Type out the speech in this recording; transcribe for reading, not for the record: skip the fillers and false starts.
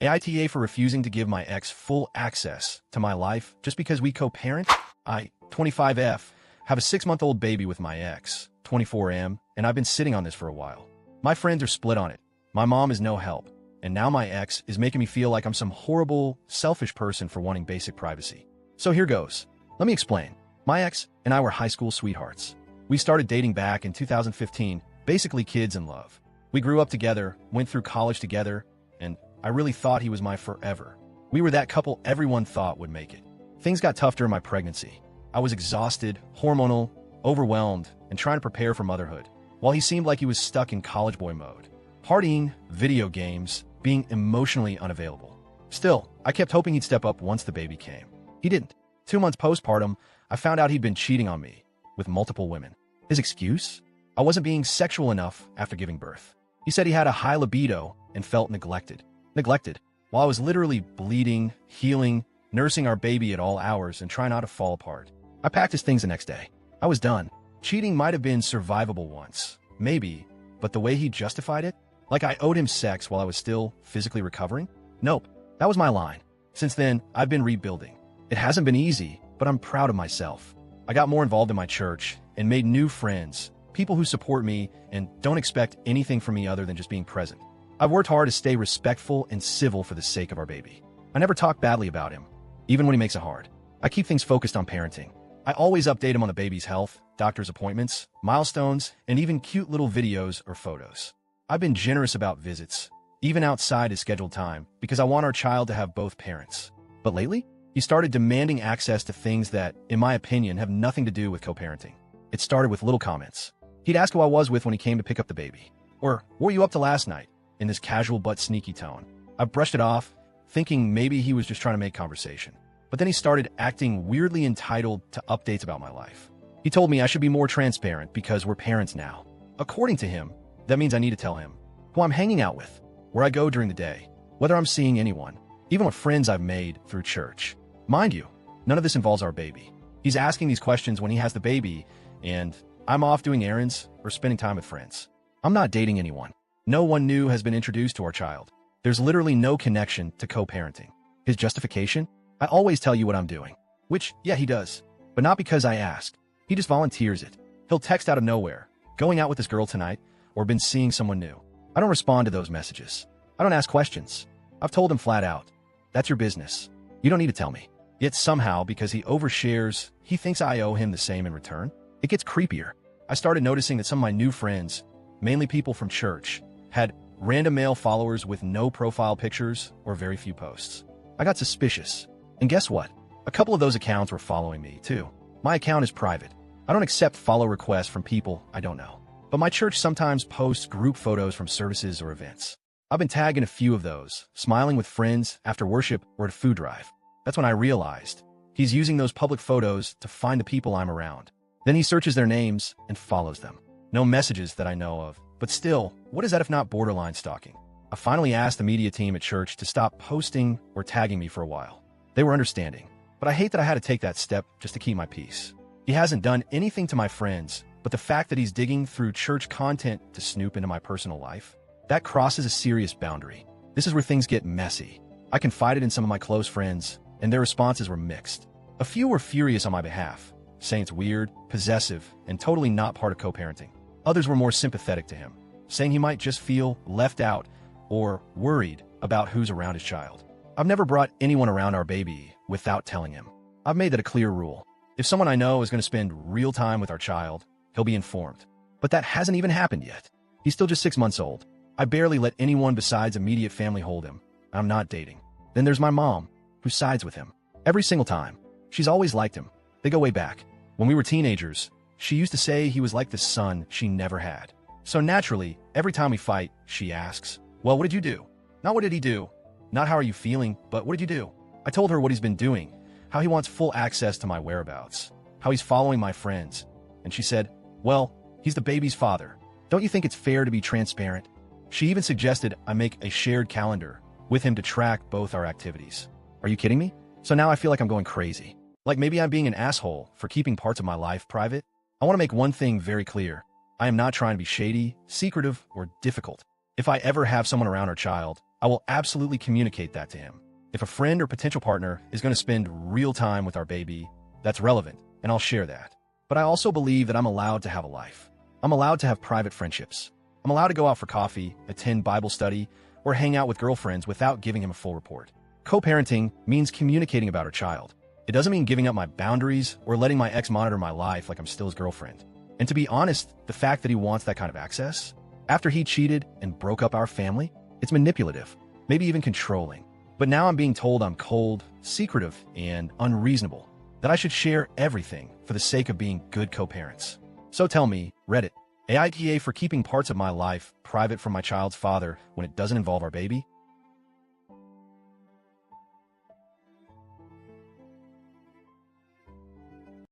AITA for refusing to give my ex full access to my life just because we co-parent? I, 25F, have a 6-month-old baby with my ex, 24M, and I've been sitting on this for a while. My friends are split on it. My mom is no help. And now my ex is making me feel like I'm some horrible, selfish person for wanting basic privacy. So here goes. Let me explain. My ex and I were high school sweethearts. We started dating back in 2015, basically kids in love. We grew up together, went through college together, and I really thought he was my forever. We were that couple everyone thought would make it. Things got tough during my pregnancy. I was exhausted, hormonal, overwhelmed, and trying to prepare for motherhood, while he seemed like he was stuck in college boy mode. Partying, video games, being emotionally unavailable. Still, I kept hoping he'd step up once the baby came. He didn't. 2 months postpartum, I found out he'd been cheating on me with multiple women. His excuse? I wasn't being sexual enough after giving birth. He said he had a high libido and felt neglected. Neglected, while I was literally bleeding, healing, nursing our baby at all hours and trying not to fall apart. I packed his things the next day. I was done. Cheating might have been survivable once, maybe, but the way he justified it? Like I owed him sex while I was still physically recovering? Nope, that was my line. Since then, I've been rebuilding. It hasn't been easy, but I'm proud of myself. I got more involved in my church and made new friends, people who support me and don't expect anything from me other than just being present. I've worked hard to stay respectful and civil for the sake of our baby. I never talk badly about him, even when he makes it hard. I keep things focused on parenting. I always update him on the baby's health, doctor's appointments, milestones, and even cute little videos or photos. I've been generous about visits, even outside his scheduled time, because I want our child to have both parents. But lately, he started demanding access to things that, in my opinion, have nothing to do with co-parenting. It started with little comments. He'd ask who I was with when he came to pick up the baby. Or, what were you up to last night? In this casual but sneaky tone. I brushed it off, thinking maybe he was just trying to make conversation. But then he started acting weirdly entitled to updates about my life. He told me I should be more transparent because we're parents now. According to him, that means I need to tell him who I'm hanging out with, where I go during the day, whether I'm seeing anyone, even what friends I've made through church. Mind you, none of this involves our baby. He's asking these questions when he has the baby, and I'm off doing errands or spending time with friends. I'm not dating anyone. No one new has been introduced to our child. There's literally no connection to co-parenting. His justification? I always tell you what I'm doing. Which, yeah, he does. But not because I ask. He just volunteers it. He'll text out of nowhere, going out with this girl tonight, or been seeing someone new. I don't respond to those messages. I don't ask questions. I've told him flat out, that's your business. You don't need to tell me. Yet somehow, because he overshares, he thinks I owe him the same in return. It gets creepier. I started noticing that some of my new friends, mainly people from church, had random male followers with no profile pictures or very few posts. I got suspicious. And guess what? A couple of those accounts were following me, too. My account is private. I don't accept follow requests from people I don't know. But my church sometimes posts group photos from services or events. I've been tagged in a few of those, smiling with friends after worship or at a food drive. That's when I realized he's using those public photos to find the people I'm around. Then he searches their names and follows them. No messages that I know of. But still, what is that if not borderline stalking? I finally asked the media team at church to stop posting or tagging me for a while. They were understanding. But I hate that I had to take that step just to keep my peace. He hasn't done anything to my friends, but the fact that he's digging through church content to snoop into my personal life, that crosses a serious boundary. This is where things get messy. I confided in some of my close friends, and their responses were mixed. A few were furious on my behalf, saying it's weird, possessive, and totally not part of co-parenting. Others were more sympathetic to him, saying he might just feel left out or worried about who's around his child. I've never brought anyone around our baby without telling him. I've made that a clear rule. If someone I know is going to spend real time with our child, he'll be informed. But that hasn't even happened yet. He's still just 6 months old. I barely let anyone besides immediate family hold him. I'm not dating. Then there's my mom, who sides with him. Every single time. She's always liked him. They go way back. When we were teenagers, she used to say he was like the son she never had. So naturally, every time we fight, she asks, well, what did you do? Not what did he do? Not how are you feeling, but what did you do? I told her what he's been doing, how he wants full access to my whereabouts, how he's following my friends. And she said, well, he's the baby's father. Don't you think it's fair to be transparent? She even suggested I make a shared calendar with him to track both our activities. Are you kidding me? So now I feel like I'm going crazy. Like maybe I'm being an asshole for keeping parts of my life private. I want to make one thing very clear. I am not trying to be shady, secretive, or difficult. If I ever have someone around our child, I I will absolutely communicate that to him. If a friend or potential partner is going to spend real time with our baby, that's relevant, and I'll share that. But I also believe that I'm allowed to have a life. I'm allowed to have private friendships. I'm allowed to go out for coffee, attend Bible study, or hang out with girlfriends without giving him a full report. Co-parenting means communicating about our child. It doesn't mean giving up my boundaries or letting my ex monitor my life like I'm still his girlfriend. And to be honest, the fact that he wants that kind of access, after he cheated and broke up our family, it's manipulative, maybe even controlling. But now I'm being told I'm cold, secretive, and unreasonable, that I should share everything for the sake of being good co-parents. So tell me, Reddit, AITA for keeping parts of my life private from my child's father when it doesn't involve our baby?